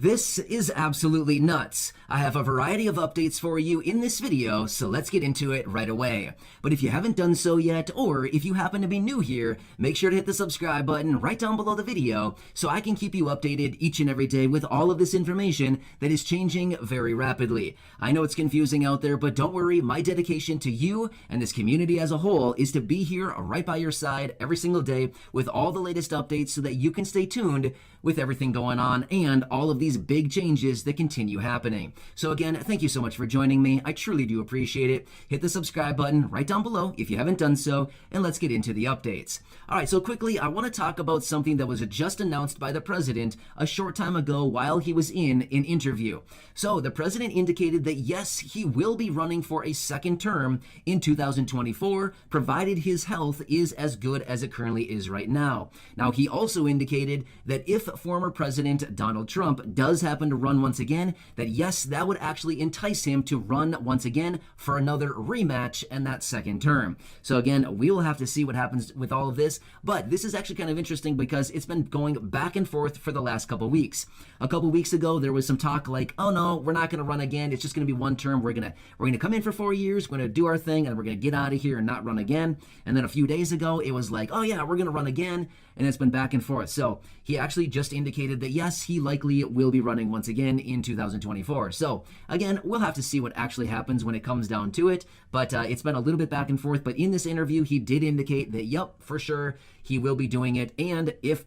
This is absolutely nuts. I have a variety of updates for you in this video, so let's get into it right away. But if you haven't done so yet, or if you happen to be new here, make sure to hit the subscribe button right down below the video so I can keep you updated each and every day with all of this information that is changing very rapidly. I know it's confusing out there, but don't worry, my dedication to you and this community as a whole is to be here right by your side every single day with all the latest updates so that you can stay tuned with everything going on and all of these big changes that continue happening. So again, thank you so much for joining me. I truly do appreciate it. Hit the subscribe button right down below if you haven't done so, and let's get into the updates. All right, so quickly, I want to talk about something that was just announced by the president a short time ago while he was in an interview. So the president indicated that yes, he will be running for a second term in 2024, provided his health is as good as it currently is right now. Now, he also indicated that if former President Donald Trump does happen to run once again, that yes, that would actually entice him to run once again for another rematch and that second term. So again, we will have to see what happens with all of this, but this is actually kind of interesting because it's been going back and forth for the last couple weeks. A couple weeks ago, there was some talk like, oh no, we're not going to run again. It's just going to be one term. We're going to come in for 4 years. We're going to do our thing and we're going to get out of here and not run again. And then a few days ago, it was like, oh yeah, we're going to run again. And it's been back and forth. So he actually just indicated that yes, he likely will be running once again in 2024. So again, we'll have to see what actually happens when it comes down to it. But it's been a little bit back and forth. But in this interview, he did indicate that, yep, for sure, he will be doing it. And if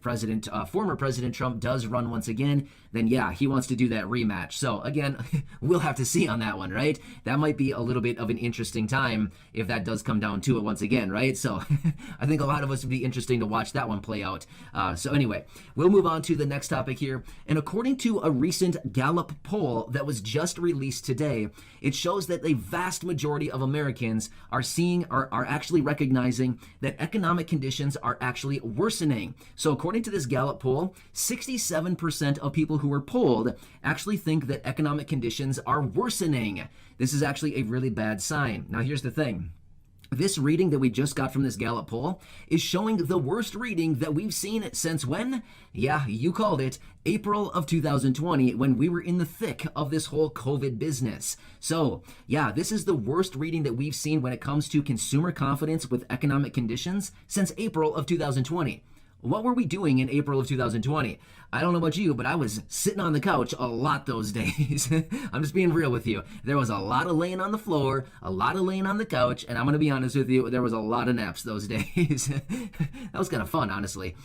former President Trump does run once again, then yeah, he wants to do that rematch. So again, we'll have to see on that one, right? That might be a little bit of an interesting time if that does come down to it once again, right? So I think a lot of us would be interesting to watch that one play out. So anyway, we'll move on to the next topic here. And according to a recent Gallup poll that was just released today, it shows that a vast majority of Americans are actually recognizing that economic conditions are actually worsening. So according to this Gallup poll, 67% of people who were polled actually think that economic conditions are worsening. This is actually a really bad sign. Now here's the thing. This reading that we just got from this Gallup poll is showing the worst reading that we've seen since when? Yeah, you called it, April of 2020, when we were in the thick of this whole COVID business. So yeah, this is the worst reading that we've seen when it comes to consumer confidence with economic conditions since April of 2020. What were we doing in April of 2020? I don't know about you, but I was sitting on the couch a lot those days. I'm just being real with you. There was a lot of laying on the floor, a lot of laying on the couch, and I'm going to be honest with you, there was a lot of naps those days. That was kind of fun, honestly.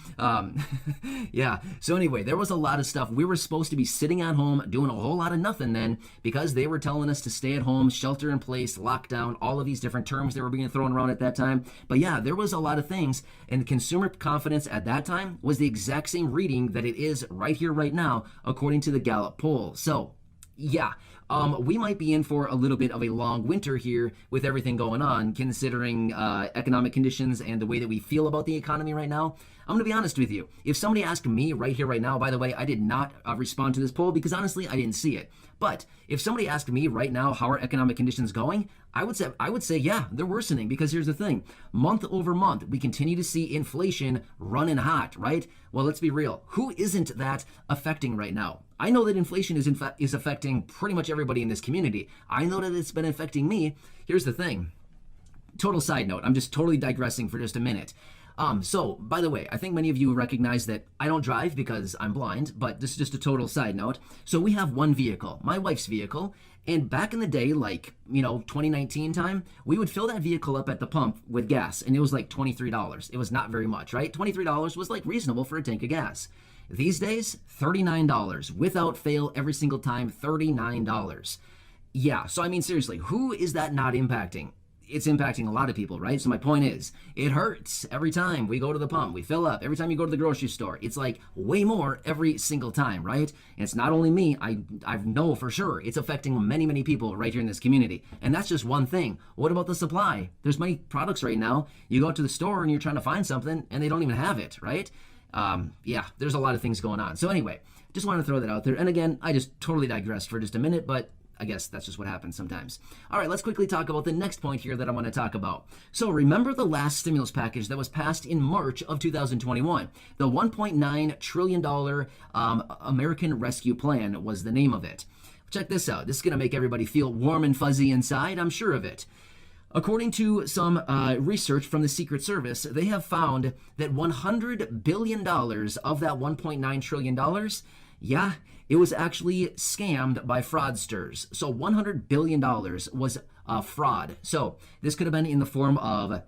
Yeah, so anyway, there was a lot of stuff. We were supposed to be sitting at home doing a whole lot of nothing then because they were telling us to stay at home, shelter in place, lockdown, all of these different terms that were being thrown around at that time. But yeah, there was a lot of things, and consumer confidence at that time was the exact same reading that it is right here, right now, according to the Gallup poll. So yeah, we might be in for a little bit of a long winter here with everything going on, considering economic conditions and the way that we feel about the economy right now. I'm going to be honest with you. If somebody asked me right here, right now, by the way, I did not respond to this poll because honestly, I didn't see it. But if somebody asked me right now, how are economic conditions going? I would say, yeah, they're worsening because here's the thing. Month over month, we continue to see inflation running hot, right? Well, let's be real. Who isn't that affecting right now? I know that inflation is affecting pretty much everybody in this community. I know that it's been affecting me. Here's the thing. Total side note. I'm just totally digressing for just a minute. So, by the way, I think many of you recognize that I don't drive because I'm blind, but this is just a total side note. So we have one vehicle, my wife's vehicle, and back in the day, like, 2019 time, we would fill that vehicle up at the pump with gas, and it was like $23. It was not very much, right? $23 was like reasonable for a tank of gas. These days, $39, without fail, every single time, $39. Yeah, so I mean, seriously, who is that not impacting? It's impacting a lot of people, right? So my point is, it hurts every time we go to the pump, we fill up. Every time you go to the grocery store, it's like way more every single time, right? And it's not only me, I know for sure it's affecting many, many people right here in this community. And that's just one thing. What about the supply? There's many products right now. You go to the store and you're trying to find something and they don't even have it, right? Yeah, there's a lot of things going on. So anyway, just want to throw that out there. And again, I just totally digressed for just a minute, but I guess that's just what happens sometimes. All right, let's quickly talk about the next point here that I want to talk about. So remember the last stimulus package that was passed in March of 2021. The $1.9 trillion American Rescue Plan was the name of it. Check this out. This is going to make everybody feel warm and fuzzy inside, I'm sure of it. According to some research from the Secret Service, they have found that $100 billion of that $1.9 trillion, yeah, it was actually scammed by fraudsters. So $100 billion was fraud. So this could have been in the form of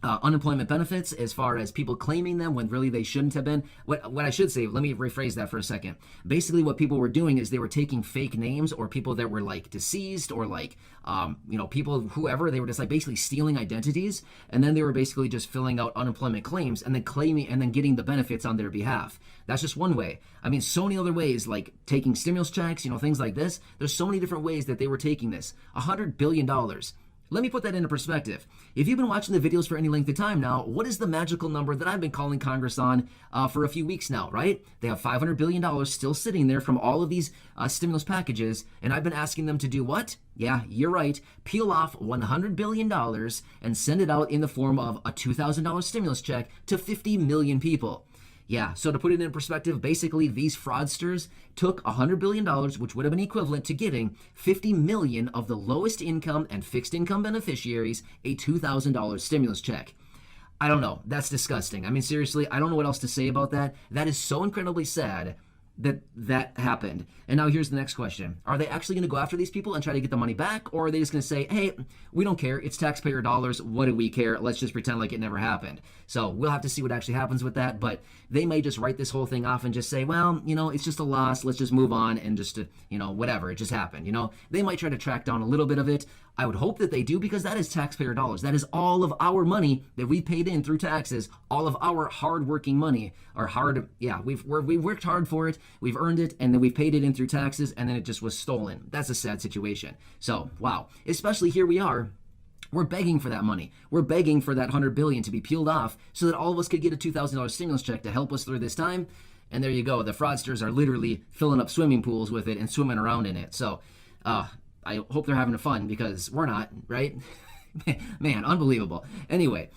unemployment benefits, as far as people claiming them when really they shouldn't have been. What I should say, let me rephrase that for a second. Basically, what people were doing is they were taking fake names or people that were like deceased or like, people, whoever, they were just like basically stealing identities. And then they were basically just filling out unemployment claims and then claiming and then getting the benefits on their behalf. That's just one way. I mean, so many other ways, like taking stimulus checks, things like this. There's so many different ways that they were taking this. $100 billion. Let me put that into perspective. If you've been watching the videos for any length of time now, what is the magical number that I've been calling Congress on for a few weeks now, right? They have $500 billion still sitting there from all of these stimulus packages, and I've been asking them to do what? Yeah, you're right. Peel off $100 billion and send it out in the form of a $2,000 stimulus check to 50 million people. Yeah, so to put it in perspective, basically these fraudsters took $100 billion, which would have been equivalent to getting 50 million of the lowest income and fixed income beneficiaries a $2,000 stimulus check. I don't know. That's disgusting. I mean, seriously, I don't know what else to say about that. That is so incredibly sad that happened. And now here's the next question. Are they actually going to go after these people and try to get the money back? Or are they just going to say, hey, we don't care. It's taxpayer dollars. What do we care? Let's just pretend like it never happened. So we'll have to see what actually happens with that. But they may just write this whole thing off and just say, well, it's just a loss. Let's just move on and just, whatever. It just happened. They might try to track down a little bit of it. I would hope that they do, because that is taxpayer dollars. That is all of our money that we paid in through taxes, all of our hard-working money, we've worked hard for it, we've earned it, and then we've paid it in through taxes, and then it just was stolen. That's a sad situation. So, wow. Especially here we are. We're begging for that money. We're begging for that $100 billion to be peeled off so that all of us could get a $2,000 stimulus check to help us through this time. And there you go. The fraudsters are literally filling up swimming pools with it and swimming around in it. So, I hope they're having fun, because we're not, right? Man, unbelievable. Anyway,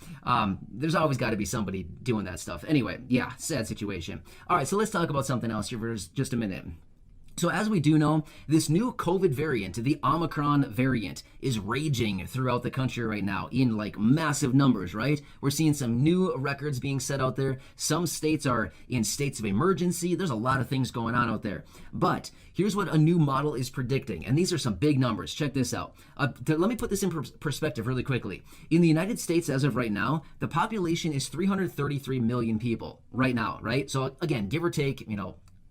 there's always got to be somebody doing that stuff. Anyway, yeah, sad situation. All right, so let's talk about something else here for just a minute. So as we do know, this new COVID variant, the Omicron variant, is raging throughout the country right now in like massive numbers, right? We're seeing some new records being set out there. Some states are in states of emergency. There's a lot of things going on out there. But here's what a new model is predicting. And these are some big numbers. Check this out. Let me put this in perspective really quickly. In the United States, as of right now, the population is 333 million people right now, right? So again, give or take,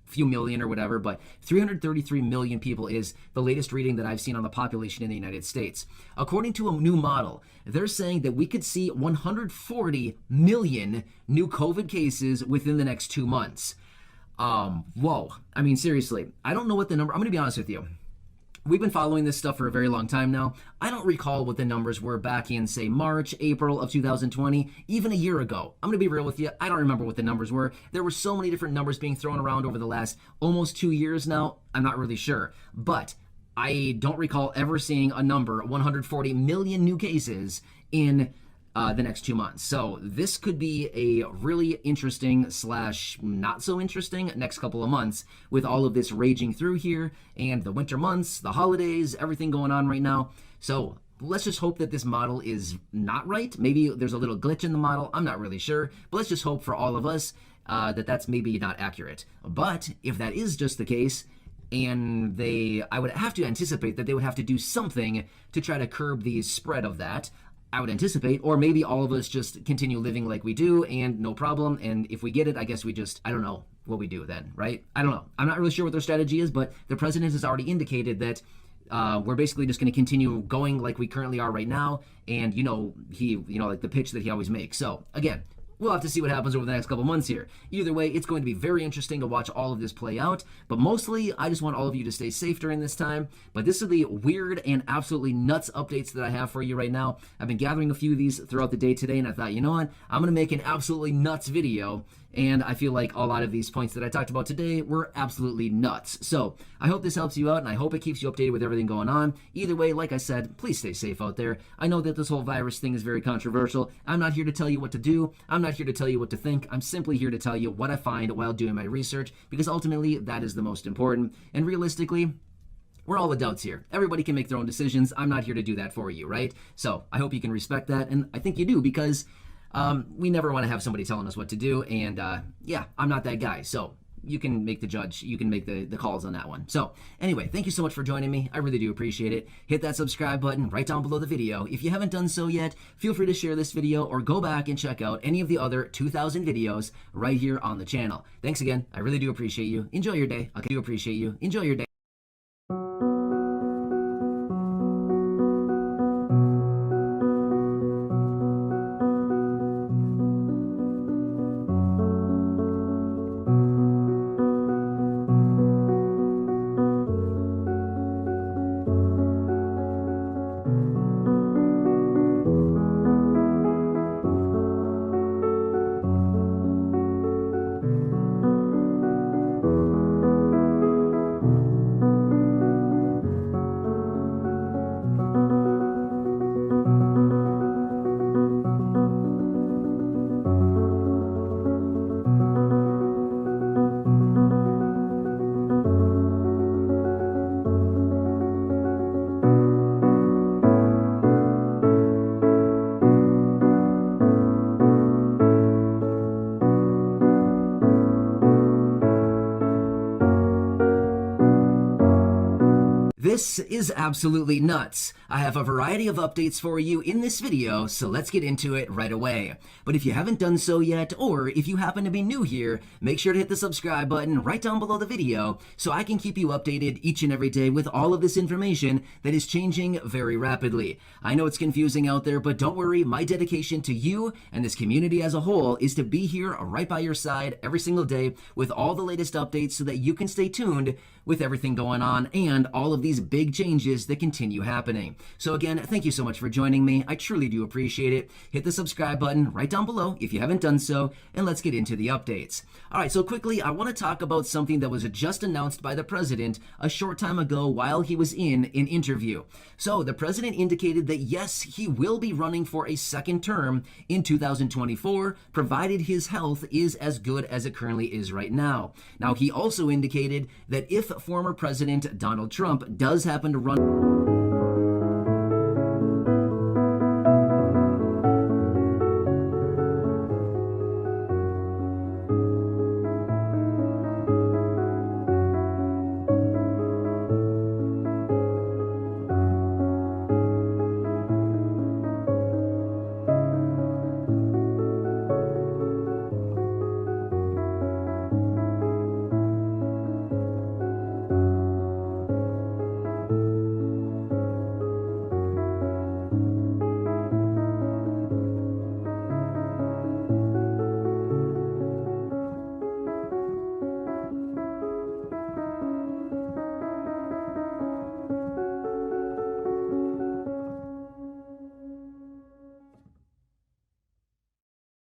few million or whatever, but 333 million people is the latest reading that I've seen on the population in the United States. According to a new model, they're saying that we could see 140 million new COVID cases within the next 2 months. Whoa. I mean, seriously, I don't know what the number, I'm going to be honest with you. We've been following this stuff for a very long time now. I don't recall what the numbers were back in, say, March, April of 2020, even a year ago. I'm going to be real with you. I don't remember what the numbers were. There were so many different numbers being thrown around over the last almost 2 years now. I'm not really sure. But I don't recall ever seeing a number, 140 million new cases in the next 2 months. So this could be a really interesting / not so interesting next couple of months with all of this raging through here and the winter months, the holidays, everything going on right now. So let's just hope that this model is not right. Maybe there's a little glitch in the model. I'm not really sure, but let's just hope for all of us that that's maybe not accurate. But if that is just the case, and I would have to anticipate that they would have to do something to try to curb the spread of that. I would anticipate, or maybe all of us just continue living like we do and no problem. And if we get it, I guess we just, I don't know what we do then, right? I don't know. I'm not really sure what their strategy is, but the president has already indicated that we're basically just going to continue going like we currently are right now. And, like the pitch that he always makes. So again, we'll have to see what happens over the next couple months here. Either way, it's going to be very interesting to watch all of this play out. But mostly, I just want all of you to stay safe during this time. But this is the weird and absolutely nuts updates that I have for you right now. I've been gathering a few of these throughout the day today, and I thought, you know what? I'm going to make an absolutely nuts video And I feel like a lot of these points that I talked about today were absolutely nuts. So I hope this helps you out, and I hope it keeps you updated with everything going on. Either way, like I said, please stay safe out there. I know that this whole virus thing is very controversial. I'm not here to tell you what to do. I'm not here to tell you what to think. I'm simply here to tell you what I find while doing my research, because ultimately that is the most important. And realistically, we're all adults here. Everybody can make their own decisions. I'm not here to do that for you, right? So I hope you can respect that, and I think you do, because we never want to have somebody telling us what to do, and yeah, I'm not that guy. So you can make the judge, you can make the calls on that one. So anyway, thank you so much for joining me. I really do appreciate it. Hit that subscribe button right down below the video. If you haven't done so yet, feel free to share this video or go back and check out any of the other 2,000 videos right here on the channel. Thanks again. I really do appreciate you. Enjoy your day. I do appreciate you. Enjoy your day. This is absolutely nuts. I have a variety of updates for you in this video, so let's get into it right away. But if you haven't done so yet, or if you happen to be new here, make sure to hit the subscribe button right down below the video so I can keep you updated each and every day with all of this information that is changing very rapidly. I know it's confusing out there, but don't worry, my dedication to you and this community as a whole is to be here right by your side every single day with all the latest updates so that you can stay tuned with everything going on and all of these big changes that continue happening. So again, thank you so much for joining me. I truly do appreciate it. Hit the subscribe button right down below if you haven't done so, and let's get into the updates. All right, so quickly, I want to talk about something that was just announced by the president a short time ago while he was in an interview. So the president indicated that yes, he will be running for a second term in 2024, provided his health is as good as it currently is right now. Now, he also indicated that if former President Donald Trump does happen to run